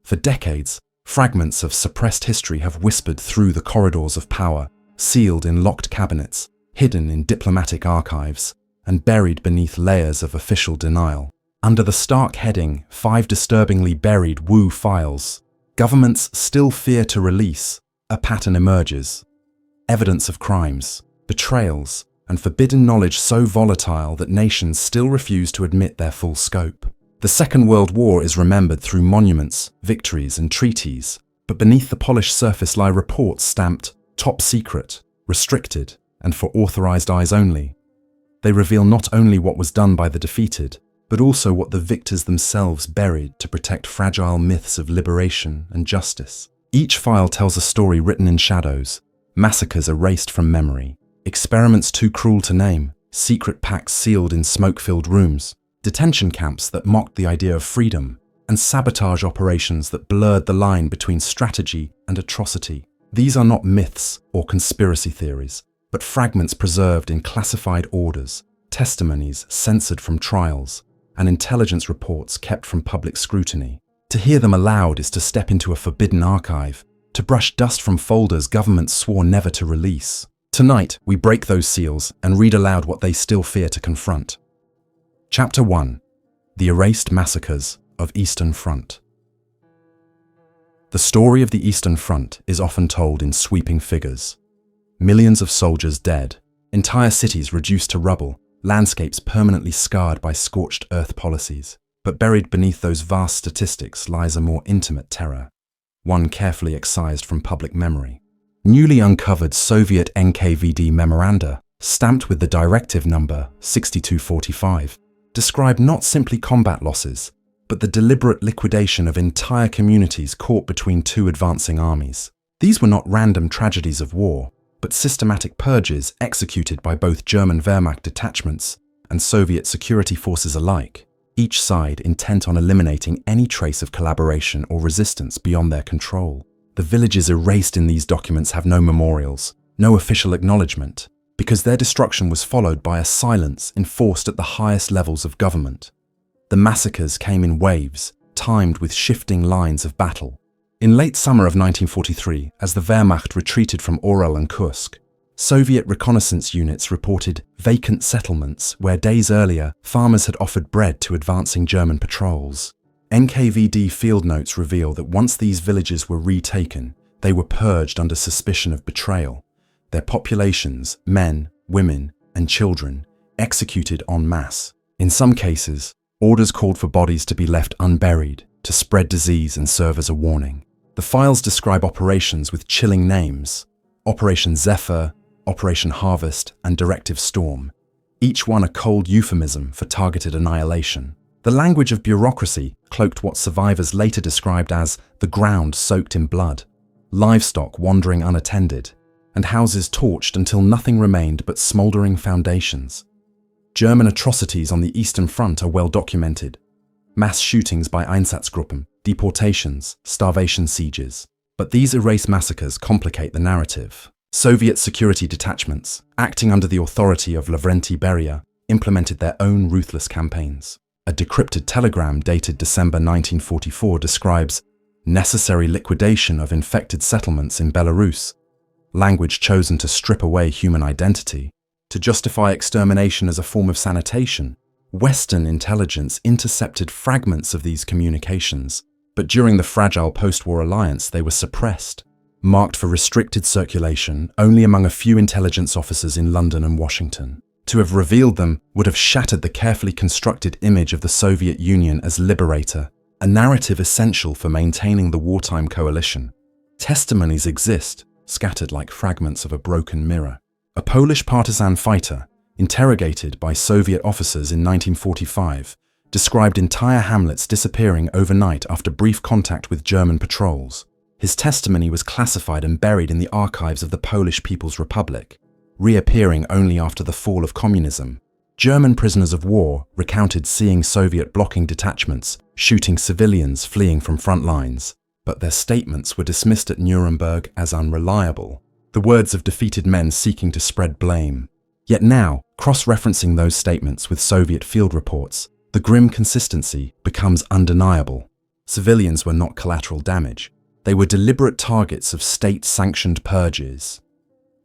For decades, fragments of suppressed history have whispered through the corridors of power, sealed in locked cabinets, hidden in diplomatic archives, and buried beneath layers of official denial. Under the stark heading, 5 disturbingly buried WWII files, governments still fear to release, a pattern emerges. Evidence of crimes, betrayals, and forbidden knowledge so volatile that nations still refuse to admit their full scope. The Second World War is remembered through monuments, victories, and treaties, but beneath the polished surface lie reports stamped top secret, restricted, and for authorized eyes only. They reveal not only what was done by the defeated, but also what the victors themselves buried to protect fragile myths of liberation and justice. Each file tells a story written in shadows, massacres erased from memory, experiments too cruel to name, secret pacts sealed in smoke-filled rooms, detention camps that mocked the idea of freedom, and sabotage operations that blurred the line between strategy and atrocity. These are not myths or conspiracy theories, but fragments preserved in classified orders, testimonies censored from trials, and intelligence reports kept from public scrutiny. To hear them aloud is to step into a forbidden archive, to brush dust from folders governments swore never to release. Tonight, we break those seals and read aloud what they still fear to confront. Chapter 1. The Erased Massacres of Eastern Front. The story of the Eastern Front is often told in sweeping figures. Millions of soldiers dead, entire cities reduced to rubble, landscapes permanently scarred by scorched earth policies. But buried beneath those vast statistics lies a more intimate terror, one carefully excised from public memory. Newly uncovered Soviet NKVD memoranda, stamped with the directive number 6245, describe not simply combat losses, but the deliberate liquidation of entire communities caught between 2 advancing armies. These were not random tragedies of war, but systematic purges executed by both German Wehrmacht detachments and Soviet security forces alike, each side intent on eliminating any trace of collaboration or resistance beyond their control. The villages erased in these documents have no memorials, no official acknowledgement, because their destruction was followed by a silence enforced at the highest levels of government. The massacres came in waves, timed with shifting lines of battle. In late summer of 1943, as the Wehrmacht retreated from Orel and Kursk, Soviet reconnaissance units reported vacant settlements where days earlier farmers had offered bread to advancing German patrols. NKVD field notes reveal that once these villages were retaken, they were purged under suspicion of betrayal, their populations, men, women, and children, executed en masse. In some cases, orders called for bodies to be left unburied, to spread disease and serve as a warning. The files describe operations with chilling names: Operation Zephyr, Operation Harvest, and Directive Storm, each one a cold euphemism for targeted annihilation. The language of bureaucracy cloaked what survivors later described as the ground soaked in blood, livestock wandering unattended, and houses torched until nothing remained but smouldering foundations. German atrocities on the Eastern Front are well documented. Mass shootings by Einsatzgruppen, deportations, starvation sieges. But these erased massacres complicate the narrative. Soviet security detachments, acting under the authority of Lavrenti Beria, implemented their own ruthless campaigns. A decrypted telegram dated December 1944 describes necessary liquidation of infected settlements in Belarus, language chosen to strip away human identity, to justify extermination as a form of sanitation. Western intelligence intercepted fragments of these communications, but during the fragile post-war alliance they were suppressed, marked for restricted circulation only among a few intelligence officers in London and Washington. To have revealed them would have shattered the carefully constructed image of the Soviet Union as liberator, a narrative essential for maintaining the wartime coalition. Testimonies exist, scattered like fragments of a broken mirror. A Polish partisan fighter, interrogated by Soviet officers in 1945, described entire hamlets disappearing overnight after brief contact with German patrols. His testimony was classified and buried in the archives of the Polish People's Republic, reappearing only after the fall of communism. German prisoners of war recounted seeing Soviet blocking detachments, shooting civilians fleeing from front lines, but their statements were dismissed at Nuremberg as unreliable, the words of defeated men seeking to spread blame. Yet now, cross-referencing those statements with Soviet field reports, the grim consistency becomes undeniable. Civilians were not collateral damage. They were deliberate targets of state-sanctioned purges.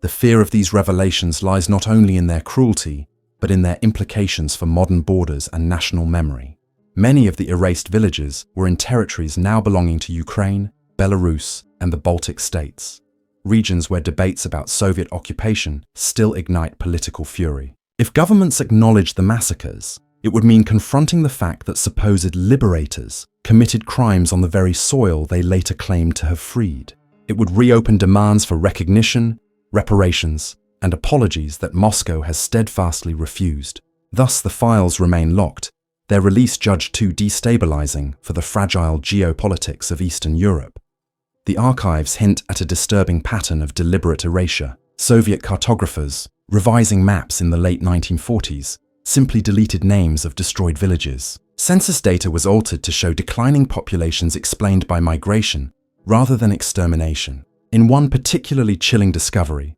The fear of these revelations lies not only in their cruelty, but in their implications for modern borders and national memory. Many of the erased villages were in territories now belonging to Ukraine, Belarus, and the Baltic states, regions where debates about Soviet occupation still ignite political fury. If governments acknowledged the massacres, it would mean confronting the fact that supposed liberators committed crimes on the very soil they later claimed to have freed. It would reopen demands for recognition, reparations, and apologies that Moscow has steadfastly refused. Thus, the files remain locked, their release judged too destabilizing for the fragile geopolitics of Eastern Europe. The archives hint at a disturbing pattern of deliberate erasure. Soviet cartographers, revising maps in the late 1940s, simply deleted names of destroyed villages. Census data was altered to show declining populations explained by migration rather than extermination. In one particularly chilling discovery,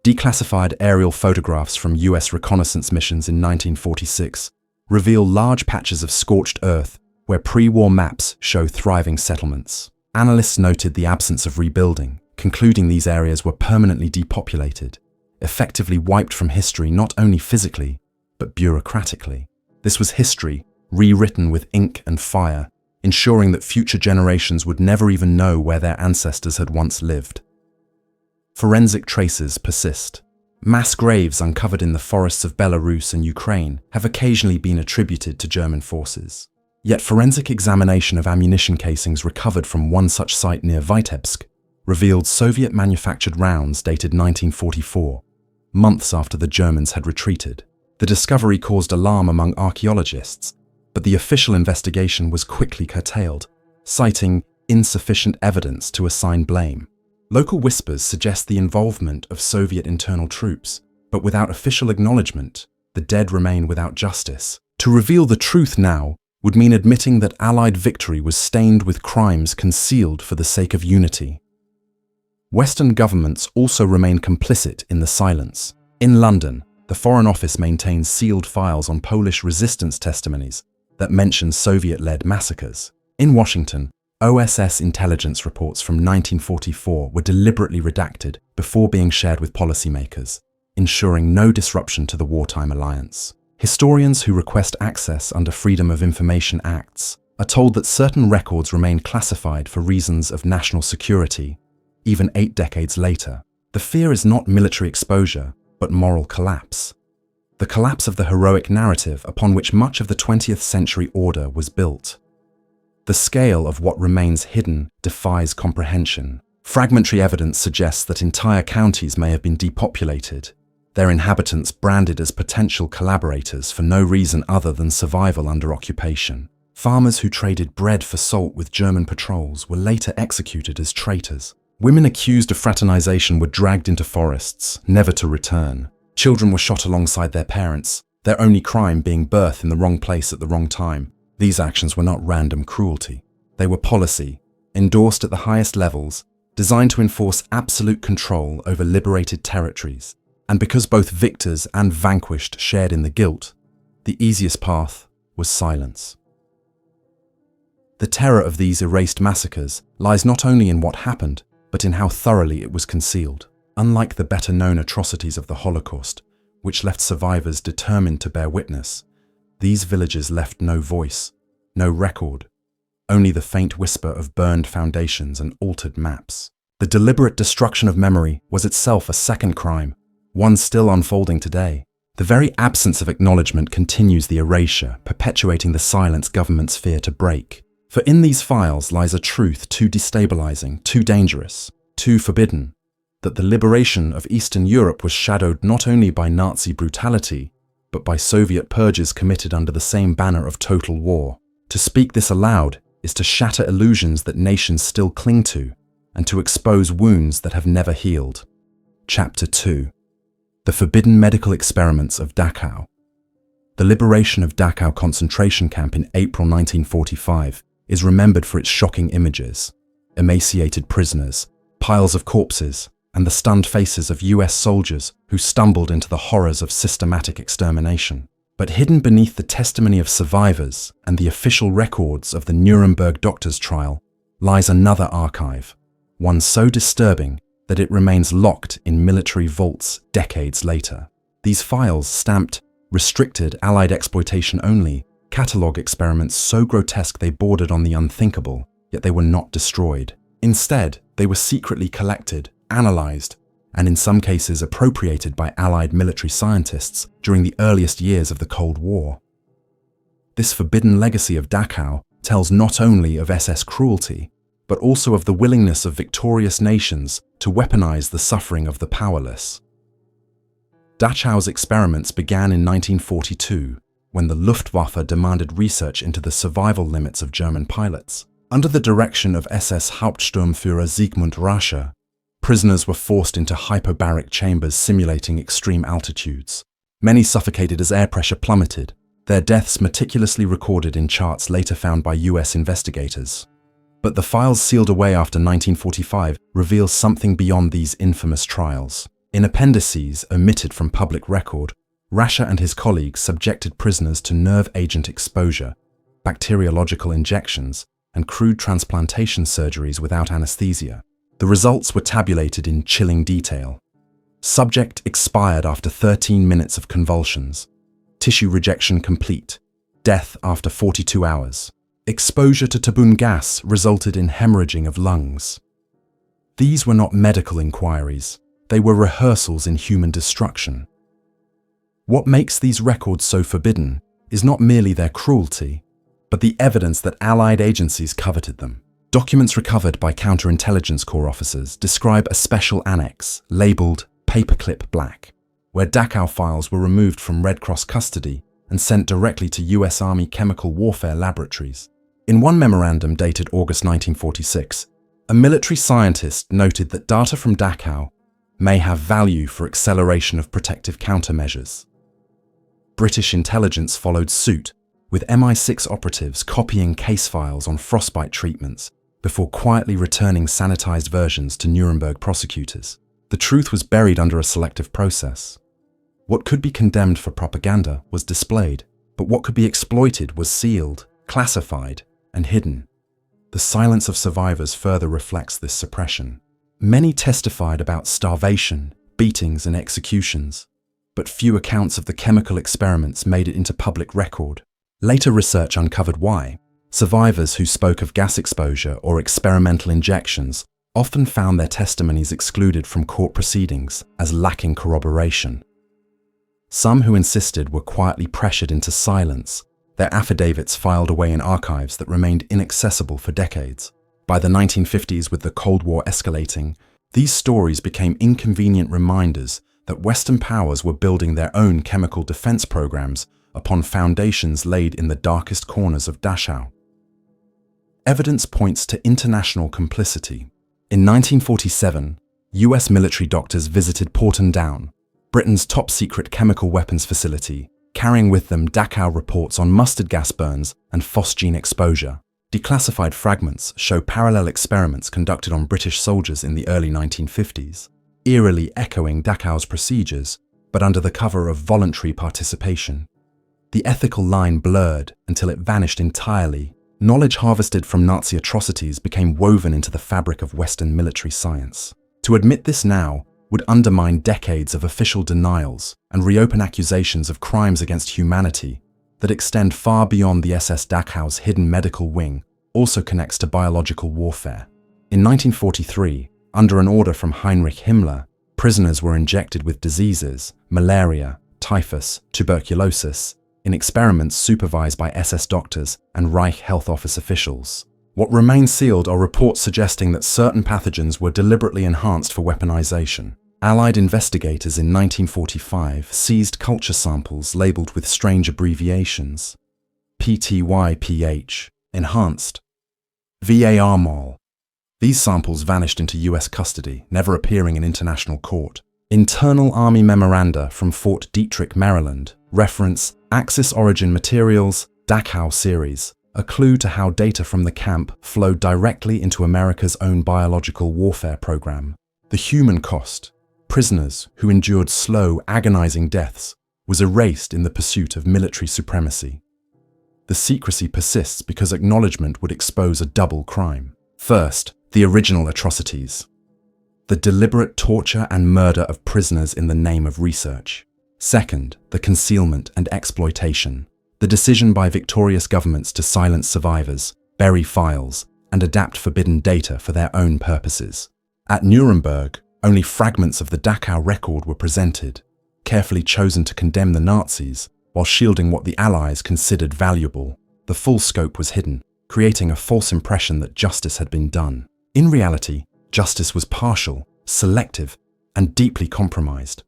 declassified aerial photographs from US reconnaissance missions in 1946 reveal large patches of scorched earth where pre-war maps show thriving settlements. Analysts noted the absence of rebuilding, concluding these areas were permanently depopulated, effectively wiped from history not only physically, but bureaucratically. This was history rewritten with ink and fire, ensuring that future generations would never even know where their ancestors had once lived. Forensic traces persist. Mass graves uncovered in the forests of Belarus and Ukraine have occasionally been attributed to German forces. Yet forensic examination of ammunition casings recovered from one such site near Vitebsk revealed Soviet-manufactured rounds dated 1944, months after the Germans had retreated. The discovery caused alarm among archaeologists, but the official investigation was quickly curtailed, citing insufficient evidence to assign blame. Local whispers suggest the involvement of Soviet internal troops, but without official acknowledgement, the dead remain without justice. To reveal the truth now would mean admitting that Allied victory was stained with crimes concealed for the sake of unity. Western governments also remain complicit in the silence. In London, the Foreign Office maintains sealed files on Polish resistance testimonies that mention Soviet-led massacres. In Washington, OSS intelligence reports from 1944 were deliberately redacted before being shared with policymakers, ensuring no disruption to the wartime alliance. Historians who request access under Freedom of Information Acts are told that certain records remain classified for reasons of national security, even 8 decades later. The fear is not military exposure, but moral collapse. The collapse of the heroic narrative upon which much of the 20th century order was built. The scale of what remains hidden defies comprehension. Fragmentary evidence suggests that entire counties may have been depopulated, their inhabitants branded as potential collaborators for no reason other than survival under occupation. Farmers who traded bread for salt with German patrols were later executed as traitors. Women accused of fraternization were dragged into forests, never to return. Children were shot alongside their parents, their only crime being birth in the wrong place at the wrong time. These actions were not random cruelty. They were policy, endorsed at the highest levels, designed to enforce absolute control over liberated territories. And because both victors and vanquished shared in the guilt, the easiest path was silence. The terror of these erased massacres lies not only in what happened, but in how thoroughly it was concealed. Unlike the better-known atrocities of the Holocaust, which left survivors determined to bear witness, these villages left no voice, no record, only the faint whisper of burned foundations and altered maps. The deliberate destruction of memory was itself a second crime, one still unfolding today. The very absence of acknowledgement continues the erasure, perpetuating the silence governments fear to break. For in these files lies a truth too destabilizing, too dangerous, too forbidden, that the liberation of Eastern Europe was shadowed not only by Nazi brutality, but by Soviet purges committed under the same banner of total war. To speak this aloud is to shatter illusions that nations still cling to, and to expose wounds that have never healed. Chapter 2. The Forbidden Medical Experiments of Dachau. The liberation of Dachau concentration camp in April 1945 is remembered for its shocking images: emaciated prisoners, piles of corpses, and the stunned faces of US soldiers who stumbled into the horrors of systematic extermination. But hidden beneath the testimony of survivors and the official records of the Nuremberg doctors' trial lies another archive, one so disturbing that it remains locked in military vaults decades later. These files, stamped "restricted Allied exploitation only," catalogue experiments so grotesque they bordered on the unthinkable, yet they were not destroyed. Instead, they were secretly collected, analysed, and in some cases appropriated by Allied military scientists during the earliest years of the Cold War. This forbidden legacy of Dachau tells not only of SS cruelty, but also of the willingness of victorious nations to weaponize the suffering of the powerless. Dachau's experiments began in 1942, when the Luftwaffe demanded research into the survival limits of German pilots. Under the direction of SS Hauptsturmführer Sigmund Rasche, prisoners were forced into hyperbaric chambers simulating extreme altitudes. Many suffocated as air pressure plummeted, their deaths meticulously recorded in charts later found by US investigators. But the files sealed away after 1945 reveal something beyond these infamous trials. In appendices omitted from public record, Rasche and his colleagues subjected prisoners to nerve agent exposure, bacteriological injections, and crude transplantation surgeries without anesthesia. The results were tabulated in chilling detail. Subject expired after 13 minutes of convulsions. Tissue rejection complete. Death after 42 hours. Exposure to tabun gas resulted in hemorrhaging of lungs. These were not medical inquiries. They were rehearsals in human destruction. What makes these records so forbidden is not merely their cruelty, but the evidence that Allied agencies coveted them. Documents recovered by counterintelligence corps officers describe a special annex labeled Paperclip Black, where Dachau files were removed from Red Cross custody and sent directly to US Army chemical warfare laboratories. In one memorandum dated August 1946, a military scientist noted that data from Dachau may have value for acceleration of protective countermeasures. British intelligence followed suit, with MI6 operatives copying case files on frostbite treatments before quietly returning sanitized versions to Nuremberg prosecutors. The truth was buried under a selective process. What could be condemned for propaganda was displayed, but what could be exploited was sealed, classified, and hidden. The silence of survivors further reflects this suppression. Many testified about starvation, beatings, and executions, but few accounts of the chemical experiments made it into public record. Later research uncovered why. Survivors who spoke of gas exposure or experimental injections often found their testimonies excluded from court proceedings as lacking corroboration. Some who insisted were quietly pressured into silence, their affidavits filed away in archives that remained inaccessible for decades. By the 1950s, with the Cold War escalating, these stories became inconvenient reminders that Western powers were building their own chemical defense programs upon foundations laid in the darkest corners of Dachau. Evidence points to international complicity. In 1947, US military doctors visited Porton Down, Britain's top-secret chemical weapons facility, carrying with them Dachau reports on mustard gas burns and phosgene exposure. Declassified fragments show parallel experiments conducted on British soldiers in the early 1950s, eerily echoing Dachau's procedures, but under the cover of voluntary participation. The ethical line blurred until it vanished entirely. Knowledge harvested from Nazi atrocities became woven into the fabric of Western military science. To admit this now would undermine decades of official denials and reopen accusations of crimes against humanity that extend far beyond the SS Dachau's hidden medical wing, also connects to biological warfare. In 1943, under an order from Heinrich Himmler, prisoners were injected with diseases, malaria, typhus, tuberculosis, in experiments supervised by SS doctors and Reich Health Office officials. What remain sealed are reports suggesting that certain pathogens were deliberately enhanced for weaponization. Allied investigators in 1945 seized culture samples labeled with strange abbreviations: PTY-PH, enhanced, VAR-MOL. These samples vanished into US custody, never appearing in international court. Internal Army memoranda from Fort Detrick, Maryland, reference Axis Origin Materials, Dachau series, a clue to how data from the camp flowed directly into America's own biological warfare program. The human cost: prisoners who endured slow, agonizing deaths, was erased in the pursuit of military supremacy. The secrecy persists because acknowledgement would expose a double crime. First, the original atrocities. The deliberate torture and murder of prisoners in the name of research. Second, the concealment and exploitation. The decision by victorious governments to silence survivors, bury files, and adapt forbidden data for their own purposes. At Nuremberg, only fragments of the Dachau record were presented, carefully chosen to condemn the Nazis while shielding what the Allies considered valuable. The full scope was hidden, creating a false impression that justice had been done. In reality, justice was partial, selective, and deeply compromised.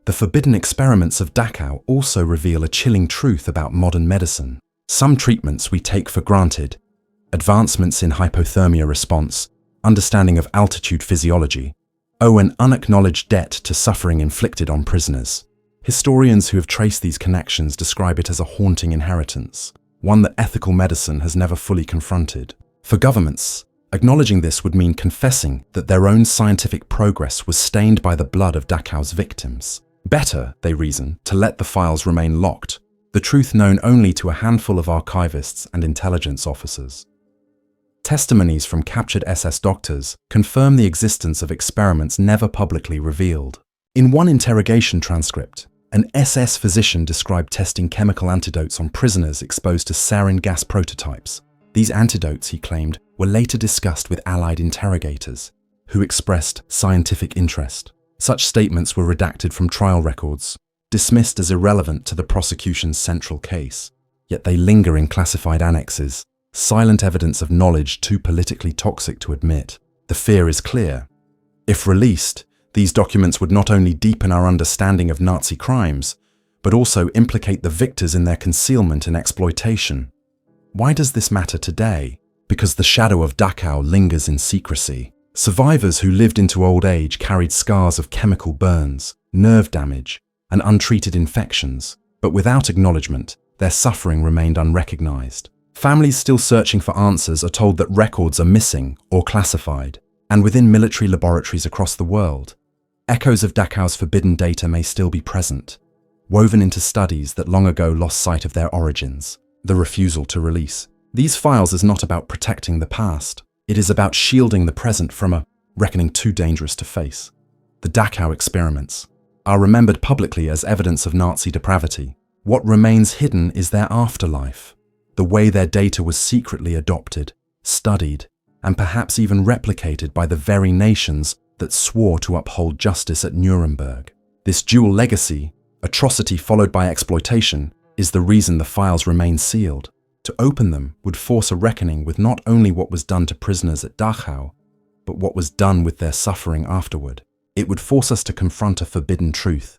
The forbidden experiments of Dachau also reveal a chilling truth about modern medicine. Some treatments we take for granted, advancements in hypothermia response, understanding of altitude physiology, owe an unacknowledged debt to suffering inflicted on prisoners. Historians who have traced these connections describe it as a haunting inheritance, one that ethical medicine has never fully confronted. For governments, acknowledging this would mean confessing that their own scientific progress was stained by the blood of Dachau's victims. Better, they reason, to let the files remain locked, the truth known only to a handful of archivists and intelligence officers. Testimonies from captured SS doctors confirm the existence of experiments never publicly revealed. In one interrogation transcript, an SS physician described testing chemical antidotes on prisoners exposed to sarin gas prototypes. These antidotes, he claimed, were later discussed with Allied interrogators, who expressed scientific interest. Such statements were redacted from trial records, dismissed as irrelevant to the prosecution's central case. Yet they linger in classified annexes, silent evidence of knowledge too politically toxic to admit. The fear is clear. If released, these documents would not only deepen our understanding of Nazi crimes, but also implicate the victors in their concealment and exploitation. Why does this matter today? Because the shadow of Dachau lingers in secrecy. Survivors who lived into old age carried scars of chemical burns, nerve damage, and untreated infections, but without acknowledgement, their suffering remained unrecognized. Families still searching for answers are told that records are missing or classified, and within military laboratories across the world, echoes of Dachau's forbidden data may still be present, woven into studies that long ago lost sight of their origins. The refusal to release these files is not about protecting the past. It is about shielding the present from a reckoning too dangerous to face. The Dachau experiments are remembered publicly as evidence of Nazi depravity. What remains hidden is their afterlife, the way their data was secretly adopted, studied, and perhaps even replicated by the very nations that swore to uphold justice at Nuremberg. This dual legacy, atrocity followed by exploitation, is the reason the files remain sealed. To open them would force a reckoning with not only what was done to prisoners at Dachau, but what was done with their suffering afterward. It would force us to confront a forbidden truth,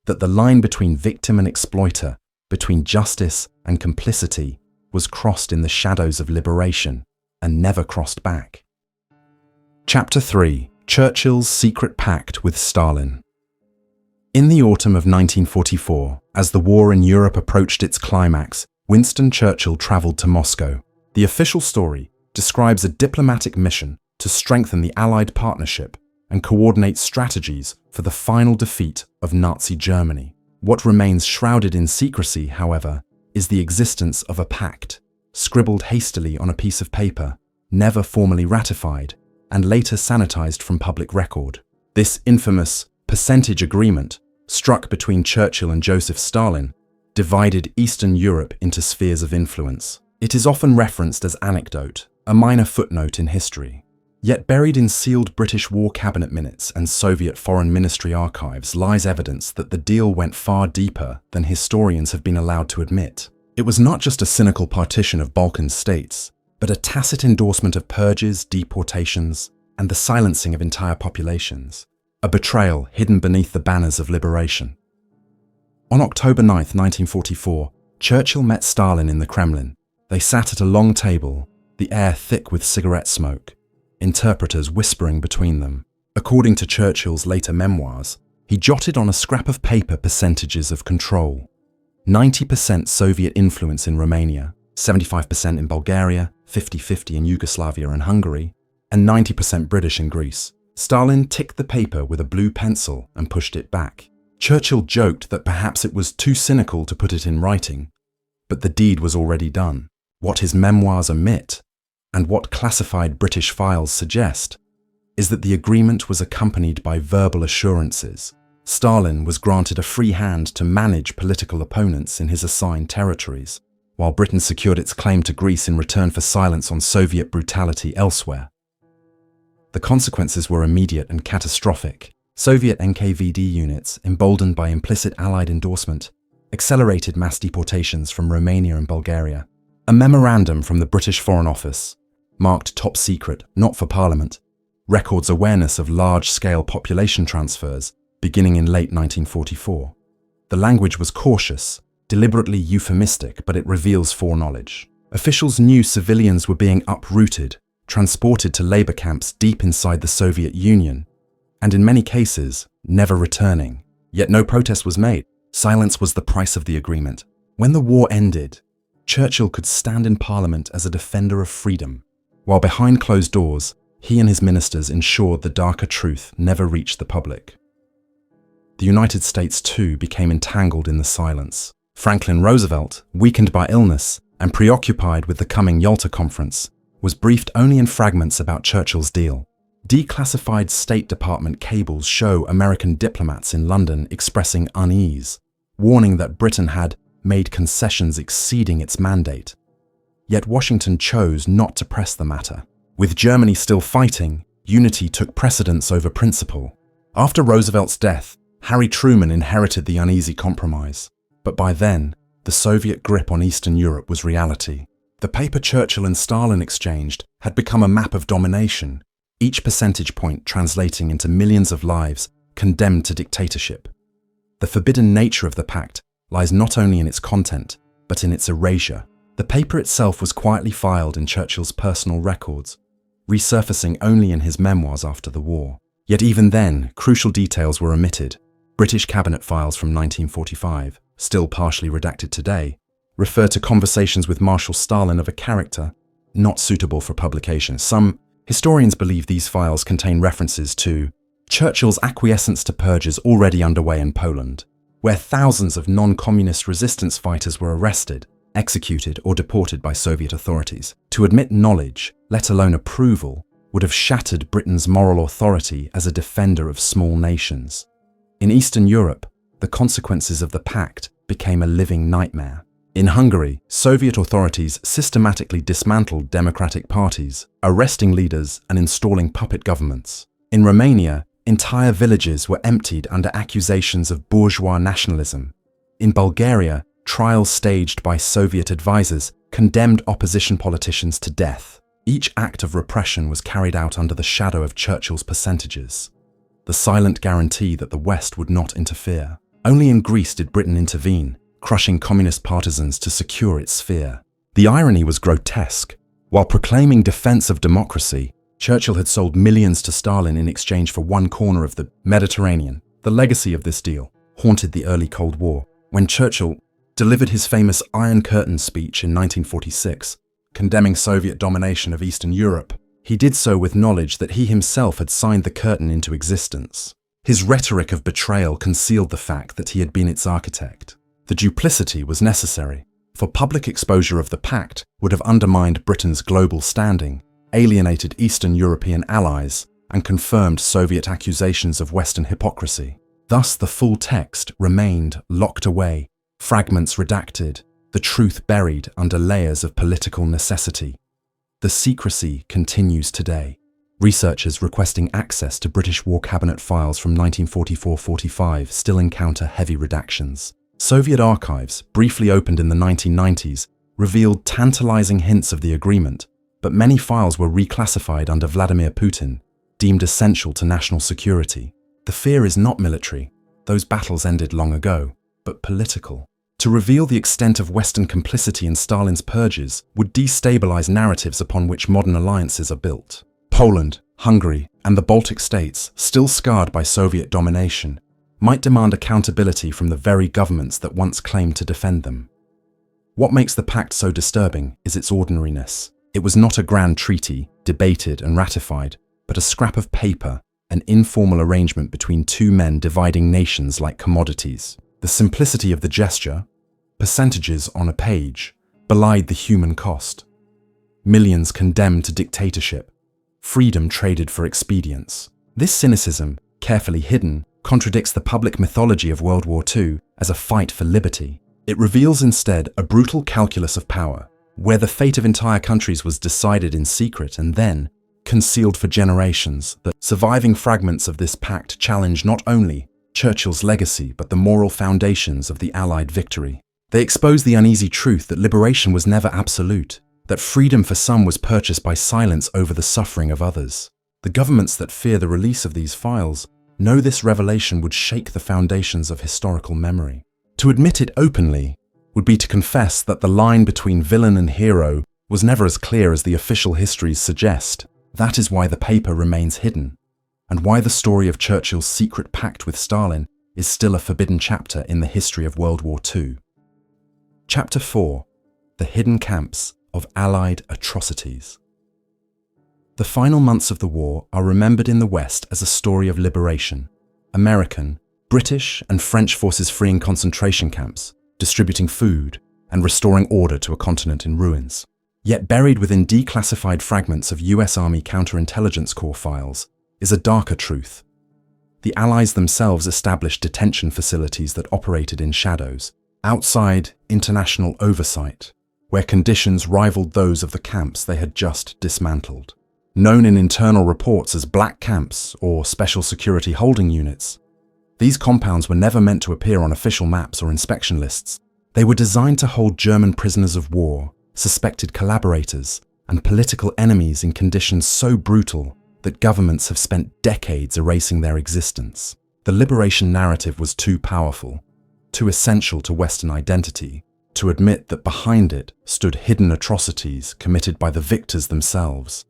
that the line between victim and exploiter, between justice and complicity, was crossed in the shadows of liberation and never crossed back. Chapter 3: Churchill's Secret Pact with Stalin. In the autumn of 1944, as the war in Europe approached its climax, Winston Churchill travelled to Moscow. The official story describes a diplomatic mission to strengthen the Allied partnership and coordinate strategies for the final defeat of Nazi Germany. What remains shrouded in secrecy, however, is the existence of a pact, scribbled hastily on a piece of paper, never formally ratified, and later sanitized from public record. This infamous percentage agreement, struck between Churchill and Joseph Stalin, divided Eastern Europe into spheres of influence. It is often referenced as anecdote, a minor footnote in history. Yet buried in sealed British War Cabinet minutes and Soviet Foreign Ministry archives lies evidence that the deal went far deeper than historians have been allowed to admit. It was not just a cynical partition of Balkan states, but a tacit endorsement of purges, deportations, and the silencing of entire populations. A betrayal hidden beneath the banners of liberation. On October 9, 1944, Churchill met Stalin in the Kremlin. They sat at a long table, the air thick with cigarette smoke, interpreters whispering between them. According to Churchill's later memoirs, he jotted on a scrap of paper percentages of control. 90% Soviet influence in Romania, 75% in Bulgaria, 50-50 in Yugoslavia and Hungary, and 90% British in Greece. Stalin ticked the paper with a blue pencil and pushed it back. Churchill joked that perhaps it was too cynical to put it in writing, but the deed was already done. What his memoirs omit, and what classified British files suggest, is that the agreement was accompanied by verbal assurances. Stalin was granted a free hand to manage political opponents in his assigned territories, while Britain secured its claim to Greece in return for silence on Soviet brutality elsewhere. The consequences were immediate and catastrophic. Soviet NKVD units, emboldened by implicit Allied endorsement, accelerated mass deportations from Romania and Bulgaria. A memorandum from the British Foreign Office, marked top secret, not for Parliament, records awareness of large-scale population transfers beginning in late 1944. The language was cautious, deliberately euphemistic, but it reveals foreknowledge. Officials knew civilians were being uprooted, transported to labor camps deep inside the Soviet Union, and in many cases, never returning. Yet no protest was made. Silence was the price of the agreement. When the war ended, Churchill could stand in Parliament as a defender of freedom, while behind closed doors, he and his ministers ensured the darker truth never reached the public. The United States, too, became entangled in the silence. Franklin Roosevelt, weakened by illness and preoccupied with the coming Yalta Conference, was briefed only in fragments about Churchill's deal. Declassified State Department cables show American diplomats in London expressing unease, warning that Britain had made concessions exceeding its mandate. Yet Washington chose not to press the matter. With Germany still fighting, unity took precedence over principle. After Roosevelt's death, Harry Truman inherited the uneasy compromise. But by then, the Soviet grip on Eastern Europe was reality. The paper Churchill and Stalin exchanged had become a map of domination, each percentage point translating into millions of lives condemned to dictatorship. The forbidden nature of the pact lies not only in its content, but in its erasure. The paper itself was quietly filed in Churchill's personal records, resurfacing only in his memoirs after the war. Yet even then, crucial details were omitted. British cabinet files from 1945, still partially redacted today, refer to conversations with Marshal Stalin of a character not suitable for publication. Some historians believe these files contain references to Churchill's acquiescence to purges already underway in Poland, where thousands of non-communist resistance fighters were arrested, executed, or deported by Soviet authorities. To admit knowledge, let alone approval, would have shattered Britain's moral authority as a defender of small nations. In Eastern Europe, the consequences of the pact became a living nightmare. In Hungary, Soviet authorities systematically dismantled democratic parties, arresting leaders and installing puppet governments. In Romania, entire villages were emptied under accusations of bourgeois nationalism. In Bulgaria, trials staged by Soviet advisors condemned opposition politicians to death. Each act of repression was carried out under the shadow of Churchill's percentages, the silent guarantee that the West would not interfere. Only in Greece did Britain intervene, crushing communist partisans to secure its sphere. The irony was grotesque. While proclaiming defense of democracy, Churchill had sold millions to Stalin in exchange for one corner of the Mediterranean. The legacy of this deal haunted the early Cold War. When Churchill delivered his famous Iron Curtain speech in 1946, condemning Soviet domination of Eastern Europe, he did so with knowledge that he himself had signed the curtain into existence. His rhetoric of betrayal concealed the fact that he had been its architect. The duplicity was necessary, for public exposure of the pact would have undermined Britain's global standing, alienated Eastern European allies, and confirmed Soviet accusations of Western hypocrisy. Thus, the full text remained locked away, fragments redacted, the truth buried under layers of political necessity. The secrecy continues today. Researchers requesting access to British War Cabinet files from 1944-45 still encounter heavy redactions. Soviet archives, briefly opened in the 1990s, revealed tantalizing hints of the agreement, but many files were reclassified under Vladimir Putin, deemed essential to national security. The fear is not military, those battles ended long ago, but political. To reveal the extent of Western complicity in Stalin's purges would destabilize narratives upon which modern alliances are built. Poland, Hungary, and the Baltic states, still scarred by Soviet domination, might demand accountability from the very governments that once claimed to defend them. What makes the pact so disturbing is its ordinariness. It was not a grand treaty, debated and ratified, but a scrap of paper, an informal arrangement between two men dividing nations like commodities. The simplicity of the gesture, percentages on a page, belied the human cost. Millions condemned to dictatorship, freedom traded for expedience. This cynicism, carefully hidden, contradicts the public mythology of World War II as a fight for liberty. It reveals instead a brutal calculus of power, where the fate of entire countries was decided in secret and then concealed for generations. The surviving fragments of this pact challenge not only Churchill's legacy but the moral foundations of the Allied victory. They expose the uneasy truth that liberation was never absolute, that freedom for some was purchased by silence over the suffering of others. The governments that fear the release of these files know this revelation would shake the foundations of historical memory. To admit it openly would be to confess that the line between villain and hero was never as clear as the official histories suggest. That is why the paper remains hidden, and why the story of Churchill's secret pact with Stalin is still a forbidden chapter in the history of World War II. Chapter 4: The Hidden Camps of Allied Atrocities. The final months of the war are remembered in the West as a story of liberation. American, British, and French forces freeing concentration camps, distributing food, and restoring order to a continent in ruins. Yet buried within declassified fragments of US Army counterintelligence corps files is a darker truth. The Allies themselves established detention facilities that operated in shadows, outside international oversight, where conditions rivaled those of the camps they had just dismantled. Known in internal reports as black camps or special security holding units, these compounds were never meant to appear on official maps or inspection lists. They were designed to hold German prisoners of war, suspected collaborators, and political enemies in conditions so brutal that governments have spent decades erasing their existence. The liberation narrative was too powerful, too essential to Western identity, to admit that behind it stood hidden atrocities committed by the victors themselves.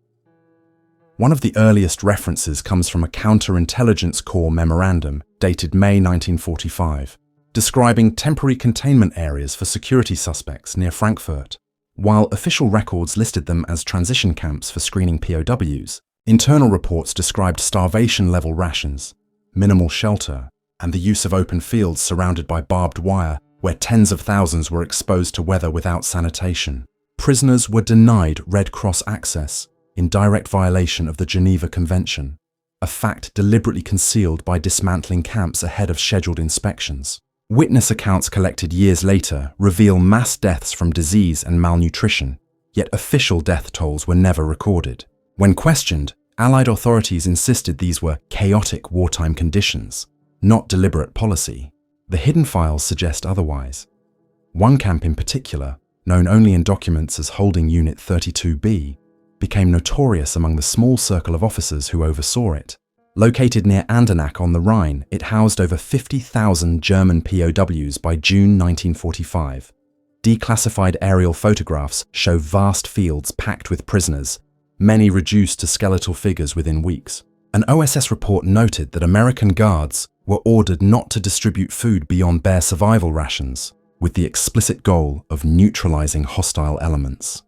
One of the earliest references comes from a counterintelligence corps memorandum dated May 1945, describing temporary containment areas for security suspects near Frankfurt. While official records listed them as transition camps for screening POWs, internal reports described starvation-level rations, minimal shelter, and the use of open fields surrounded by barbed wire where tens of thousands were exposed to weather without sanitation. Prisoners were denied Red Cross access, in direct violation of the Geneva Convention, a fact deliberately concealed by dismantling camps ahead of scheduled inspections. Witness accounts collected years later reveal mass deaths from disease and malnutrition, yet official death tolls were never recorded. When questioned, Allied authorities insisted these were chaotic wartime conditions, not deliberate policy. The hidden files suggest otherwise. One camp in particular, known only in documents as Holding Unit 32B, became notorious among the small circle of officers who oversaw it. Located near Andernach on the Rhine, it housed over 50,000 German POWs by June 1945. Declassified aerial photographs show vast fields packed with prisoners, many reduced to skeletal figures within weeks. An OSS report noted that American guards were ordered not to distribute food beyond bare survival rations, with the explicit goal of neutralizing hostile elements.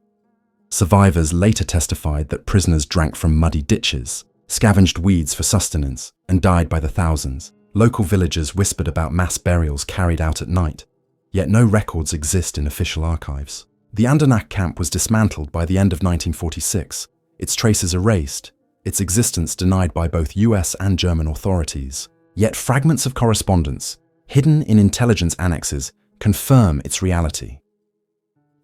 Survivors later testified that prisoners drank from muddy ditches, scavenged weeds for sustenance, and died by the thousands. Local villagers whispered about mass burials carried out at night, yet no records exist in official archives. The Andernach camp was dismantled by the end of 1946, its traces erased, its existence denied by both US and German authorities. Yet fragments of correspondence, hidden in intelligence annexes, confirm its reality.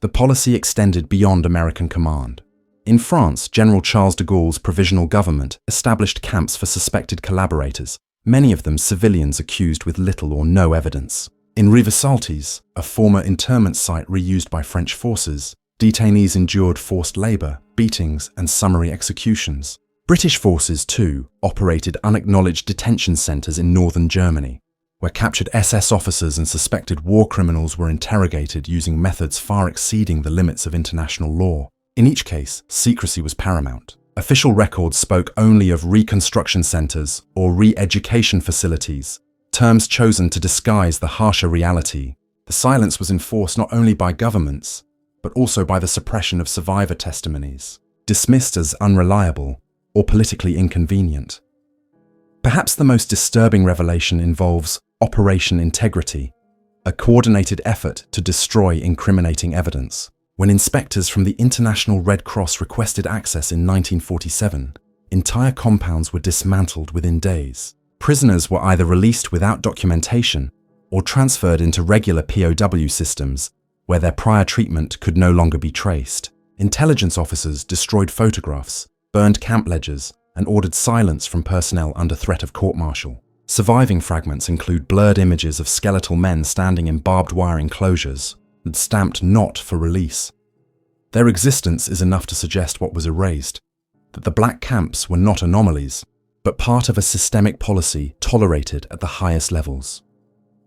The policy extended beyond American command. In France, General Charles de Gaulle's provisional government established camps for suspected collaborators, many of them civilians accused with little or no evidence. In Rivesaltes, a former internment site reused by French forces, detainees endured forced labor, beatings, and summary executions. British forces, too, operated unacknowledged detention centers in northern Germany, where captured SS officers and suspected war criminals were interrogated using methods far exceeding the limits of international law. In each case, secrecy was paramount. Official records spoke only of reconstruction centers or re-education facilities, terms chosen to disguise the harsher reality. The silence was enforced not only by governments, but also by the suppression of survivor testimonies, dismissed as unreliable or politically inconvenient. Perhaps the most disturbing revelation involves Operation Integrity, a coordinated effort to destroy incriminating evidence. When inspectors from the International Red Cross requested access in 1947, entire compounds were dismantled within days. Prisoners were either released without documentation or transferred into regular POW systems where their prior treatment could no longer be traced. Intelligence officers destroyed photographs, burned camp ledgers, and ordered silence from personnel under threat of court-martial. Surviving fragments include blurred images of skeletal men standing in barbed wire enclosures and stamped "not for release." Their existence is enough to suggest what was erased, that the black camps were not anomalies, but part of a systemic policy tolerated at the highest levels.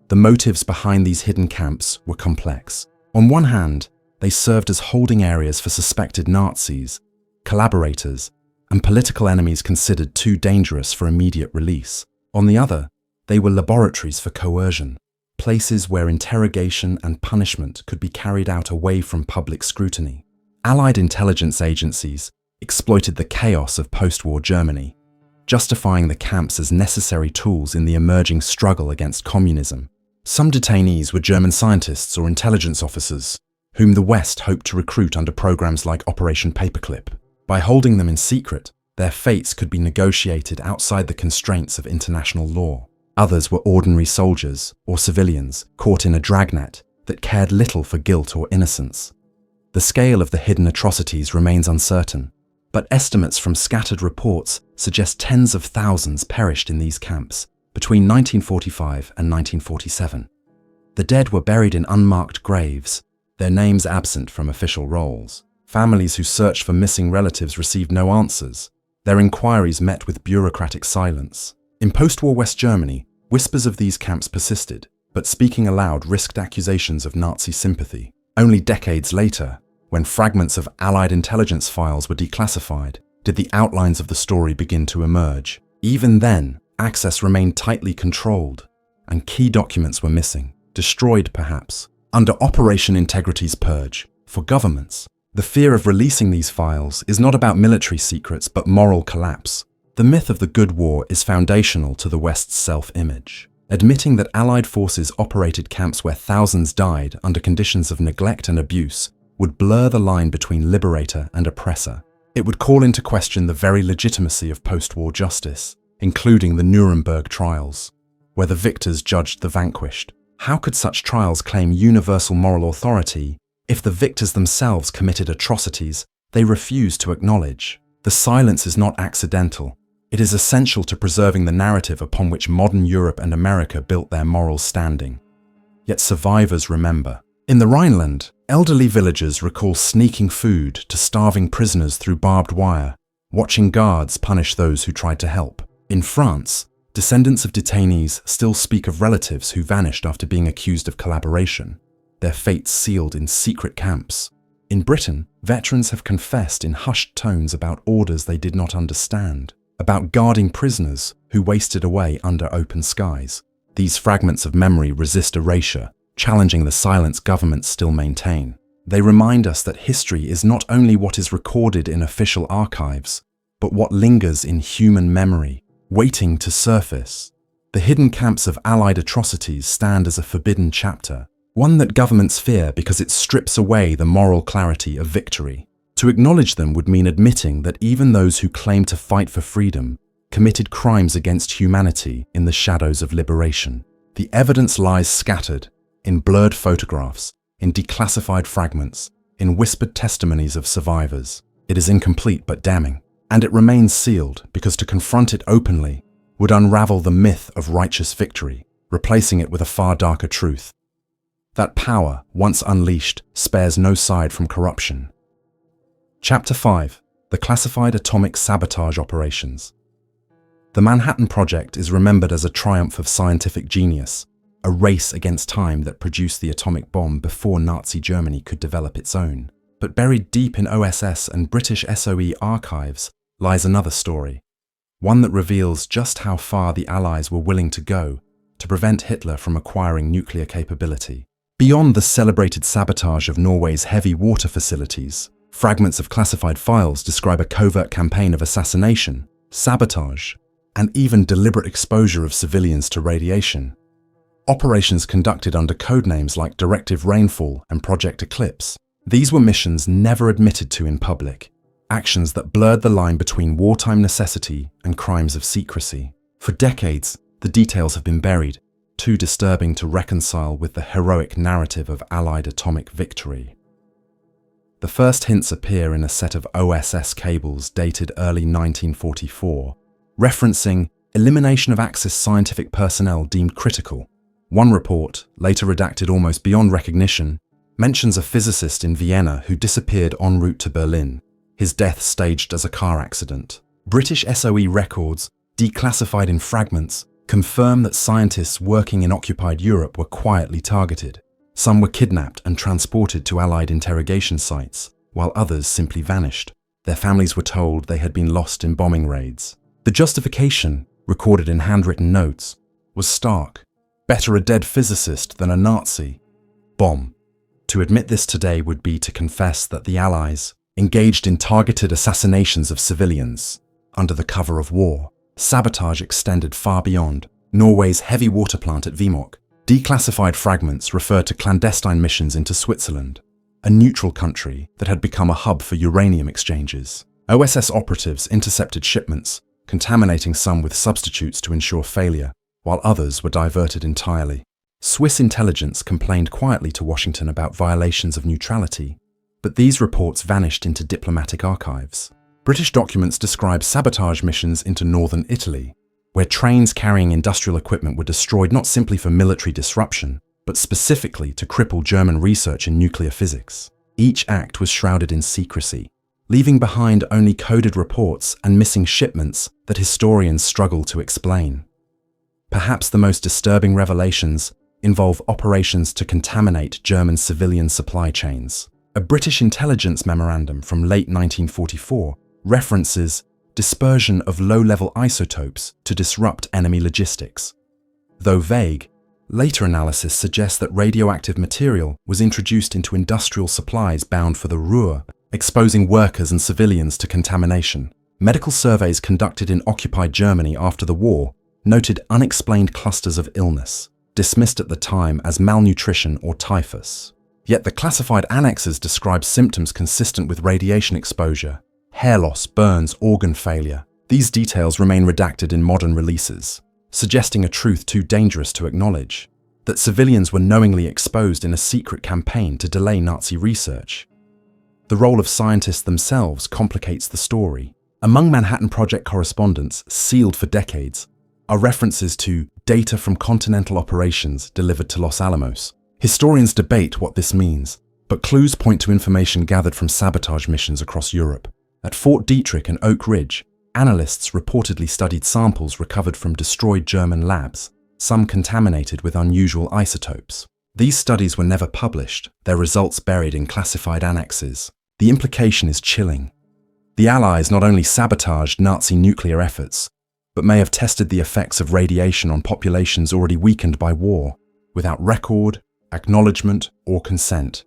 The motives behind these hidden camps were complex. On one hand, they served as holding areas for suspected Nazis, collaborators, and political enemies considered too dangerous for immediate release. On the other, they were laboratories for coercion, places where interrogation and punishment could be carried out away from public scrutiny. Allied intelligence agencies exploited the chaos of post-war Germany, justifying the camps as necessary tools in the emerging struggle against communism. Some detainees were German scientists or intelligence officers, whom the West hoped to recruit under programs like Operation Paperclip. By holding them in secret, their fates could be negotiated outside the constraints of international law. Others were ordinary soldiers or civilians caught in a dragnet that cared little for guilt or innocence. The scale of the hidden atrocities remains uncertain, but estimates from scattered reports suggest tens of thousands perished in these camps between 1945 and 1947. The dead were buried in unmarked graves, their names absent from official rolls. Families who searched for missing relatives received no answers. Their inquiries met with bureaucratic silence. In post-war West Germany, whispers of these camps persisted, but speaking aloud risked accusations of Nazi sympathy. Only decades later, when fragments of Allied intelligence files were declassified, did the outlines of the story begin to emerge. Even then, access remained tightly controlled, and key documents were missing, destroyed perhaps. Under Operation Integrity's purge, for governments, the fear of releasing these files is not about military secrets but moral collapse. The myth of the good war is foundational to the West's self-image. Admitting that Allied forces operated camps where thousands died under conditions of neglect and abuse would blur the line between liberator and oppressor. It would call into question the very legitimacy of post-war justice, including the Nuremberg trials, where the victors judged the vanquished. How could such trials claim universal moral authority if the victors themselves committed atrocities they refused to acknowledge? The silence is not accidental. It is essential to preserving the narrative upon which modern Europe and America built their moral standing. Yet survivors remember. In the Rhineland, elderly villagers recall sneaking food to starving prisoners through barbed wire, watching guards punish those who tried to help. In France, descendants of detainees still speak of relatives who vanished after being accused of collaboration, their fates sealed in secret camps. In Britain, veterans have confessed in hushed tones about orders they did not understand, about guarding prisoners who wasted away under open skies. These fragments of memory resist erasure, challenging the silence governments still maintain. They remind us that history is not only what is recorded in official archives, but what lingers in human memory, waiting to surface. The hidden camps of Allied atrocities stand as a forbidden chapter, one that governments fear because it strips away the moral clarity of victory. To acknowledge them would mean admitting that even those who claim to fight for freedom committed crimes against humanity in the shadows of liberation. The evidence lies scattered, in blurred photographs, in declassified fragments, in whispered testimonies of survivors. It is incomplete but damning, and it remains sealed because to confront it openly would unravel the myth of righteous victory, replacing it with a far darker truth. That power, once unleashed, spares no side from corruption. Chapter 5: The Classified Atomic Sabotage Operations. The Manhattan Project is remembered as a triumph of scientific genius, a race against time that produced the atomic bomb before Nazi Germany could develop its own. But buried deep in OSS and British SOE archives lies another story, one that reveals just how far the Allies were willing to go to prevent Hitler from acquiring nuclear capability. Beyond the celebrated sabotage of Norway's heavy water facilities, fragments of classified files describe a covert campaign of assassination, sabotage, and even deliberate exposure of civilians to radiation. Operations conducted under codenames like Directive Rainfall and Project Eclipse. These were missions never admitted to in public, actions that blurred the line between wartime necessity and crimes of secrecy. For decades, the details have been buried, too disturbing to reconcile with the heroic narrative of Allied atomic victory. The first hints appear in a set of OSS cables dated early 1944, referencing elimination of Axis scientific personnel deemed critical. One report, later redacted almost beyond recognition, mentions a physicist in Vienna who disappeared en route to Berlin, his death staged as a car accident. British SOE records, declassified in fragments, confirm that scientists working in occupied Europe were quietly targeted. Some were kidnapped and transported to Allied interrogation sites, while others simply vanished. Their families were told they had been lost in bombing raids. The justification, recorded in handwritten notes, was stark. Better a dead physicist than a Nazi. Bomb. To admit this today would be to confess that the Allies engaged in targeted assassinations of civilians under the cover of war. Sabotage extended far beyond. Norway's heavy water plant at Vemork. Declassified fragments referred to clandestine missions into Switzerland, a neutral country that had become a hub for uranium exchanges. OSS operatives intercepted shipments, contaminating some with substitutes to ensure failure, while others were diverted entirely. Swiss intelligence complained quietly to Washington about violations of neutrality, but these reports vanished into diplomatic archives. British documents describe sabotage missions into northern Italy, where trains carrying industrial equipment were destroyed not simply for military disruption, but specifically to cripple German research in nuclear physics. Each act was shrouded in secrecy, leaving behind only coded reports and missing shipments that historians struggle to explain. Perhaps the most disturbing revelations involve operations to contaminate German civilian supply chains. A British intelligence memorandum from late 1944 references dispersion of low-level isotopes to disrupt enemy logistics. Though vague, later analysis suggests that radioactive material was introduced into industrial supplies bound for the Ruhr, exposing workers and civilians to contamination. Medical surveys conducted in occupied Germany after the war noted unexplained clusters of illness, dismissed at the time as malnutrition or typhus. Yet the classified annexes describe symptoms consistent with radiation exposure: hair loss, burns, organ failure. These details remain redacted in modern releases, suggesting a truth too dangerous to acknowledge: that civilians were knowingly exposed in a secret campaign to delay Nazi research. The role of scientists themselves complicates the story. Among Manhattan Project correspondence, sealed for decades, are references to data from continental operations delivered to Los Alamos. Historians debate what this means, but clues point to information gathered from sabotage missions across Europe. At Fort Detrick and Oak Ridge, analysts reportedly studied samples recovered from destroyed German labs, some contaminated with unusual isotopes. These studies were never published, their results buried in classified annexes. The implication is chilling. The Allies not only sabotaged Nazi nuclear efforts, but may have tested the effects of radiation on populations already weakened by war, without record, acknowledgement, or consent.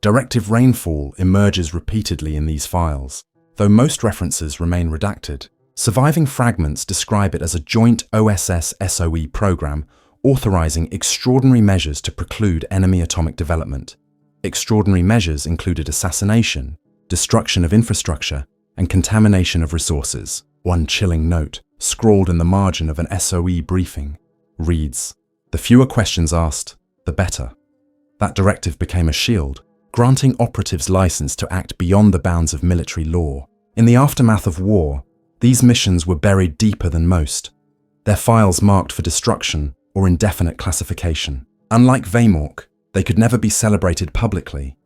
Directive Rainfall emerges repeatedly in these files, though most references remain redacted. Surviving fragments describe it as a joint OSS-SOE program authorizing extraordinary measures to preclude enemy atomic development. Extraordinary measures included assassination, destruction of infrastructure, and contamination of resources. One chilling note, scrawled in the margin of an SOE briefing, reads, "The fewer questions asked, the better." That directive became a shield, granting operatives license to act beyond the bounds of military law. In the aftermath of war, these missions were buried deeper than most, their files marked for destruction or indefinite classification. Unlike Vemork, they could never be celebrated publicly.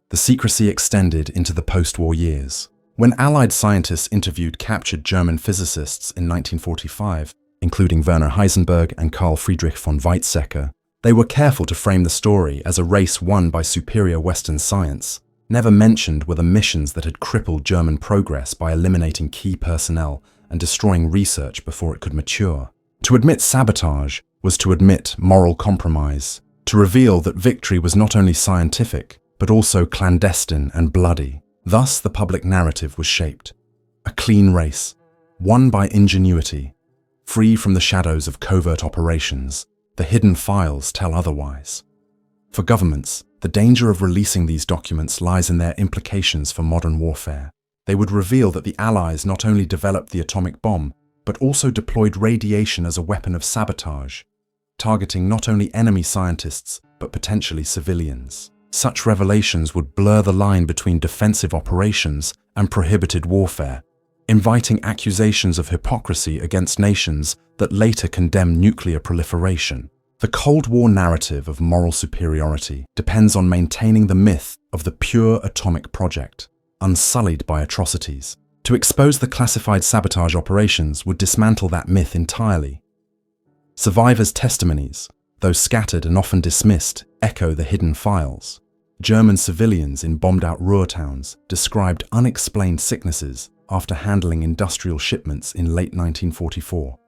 The secrecy extended into the post-war years. When Allied scientists interviewed captured German physicists in 1945, including Werner Heisenberg and Carl Friedrich von Weizsäcker, they were careful to frame the story as a race won by superior Western science. Never mentioned were the missions that had crippled German progress by eliminating key personnel and destroying research before it could mature. To admit sabotage was to admit moral compromise, to reveal that victory was not only scientific, but also clandestine and bloody. Thus the public narrative was shaped. A clean race, won by ingenuity, free from the shadows of covert operations. The hidden files tell otherwise. For governments, the danger of releasing these documents lies in their implications for modern warfare. They would reveal that the Allies not only developed the atomic bomb, but also deployed radiation as a weapon of sabotage, targeting not only enemy scientists, but potentially civilians. Such revelations would blur the line between defensive operations and prohibited warfare, inviting accusations of hypocrisy against nations that later condemn nuclear proliferation. The Cold War narrative of moral superiority depends on maintaining the myth of the pure atomic project, unsullied by atrocities. To expose the classified sabotage operations would dismantle that myth entirely. Survivors' testimonies, though scattered and often dismissed, echo the hidden files. German civilians in bombed-out Ruhr towns described unexplained sicknesses after handling industrial shipments in late 1944.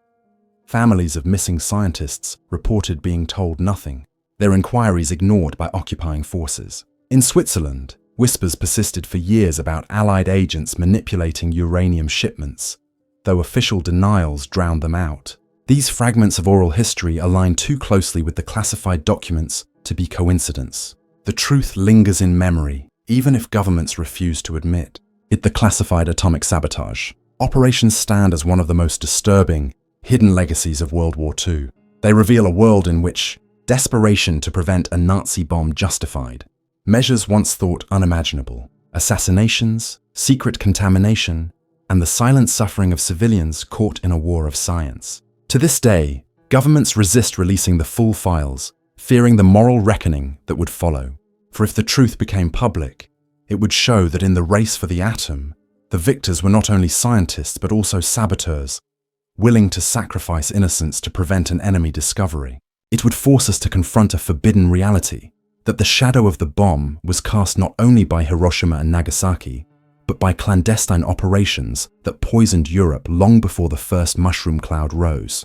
Families of missing scientists reported being told nothing, their inquiries ignored by occupying forces. In Switzerland, whispers persisted for years about Allied agents manipulating uranium shipments, though official denials drowned them out. These fragments of oral history align too closely with the classified documents to be coincidence. The truth lingers in memory, even if governments refuse to admit it. The classified atomic sabotage operations stand as one of the most disturbing, hidden legacies of World War II. They reveal a world in which desperation to prevent a Nazi bomb justified measures once thought unimaginable, assassinations, secret contamination, and the silent suffering of civilians caught in a war of science. To this day, governments resist releasing the full files, fearing the moral reckoning that would follow. For if the truth became public, it would show that in the race for the atom, the victors were not only scientists but also saboteurs, willing to sacrifice innocence to prevent an enemy discovery. It would force us to confront a forbidden reality, that the shadow of the bomb was cast not only by Hiroshima and Nagasaki, but by clandestine operations that poisoned Europe long before the first mushroom cloud rose.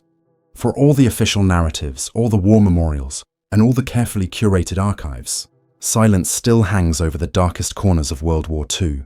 For all the official narratives, all the war memorials, and all the carefully curated archives, silence still hangs over the darkest corners of World War II.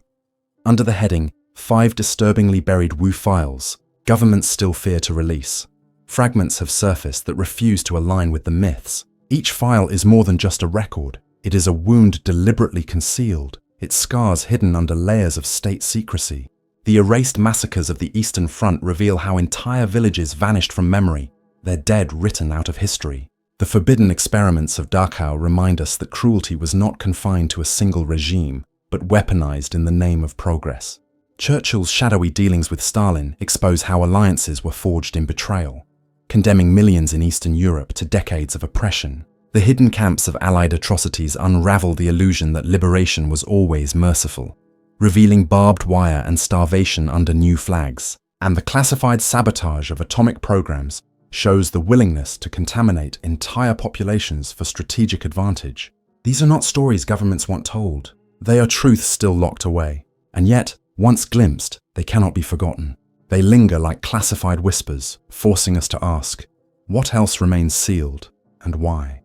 Under the heading, 5 disturbingly buried WWII files, governments still fear to release. Fragments have surfaced that refuse to align with the myths. Each file is more than just a record. It is a wound deliberately concealed, its scars hidden under layers of state secrecy. The erased massacres of the Eastern Front reveal how entire villages vanished from memory, their dead written out of history. The forbidden experiments of Dachau remind us that cruelty was not confined to a single regime, but weaponized in the name of progress. Churchill's shadowy dealings with Stalin expose how alliances were forged in betrayal, condemning millions in Eastern Europe to decades of oppression. The hidden camps of Allied atrocities unravel the illusion that liberation was always merciful, revealing barbed wire and starvation under new flags. And the classified sabotage of atomic programs shows the willingness to contaminate entire populations for strategic advantage. These are not stories governments want told. They are truths still locked away. And yet, once glimpsed, they cannot be forgotten. They linger like classified whispers, forcing us to ask, what else remains sealed and why?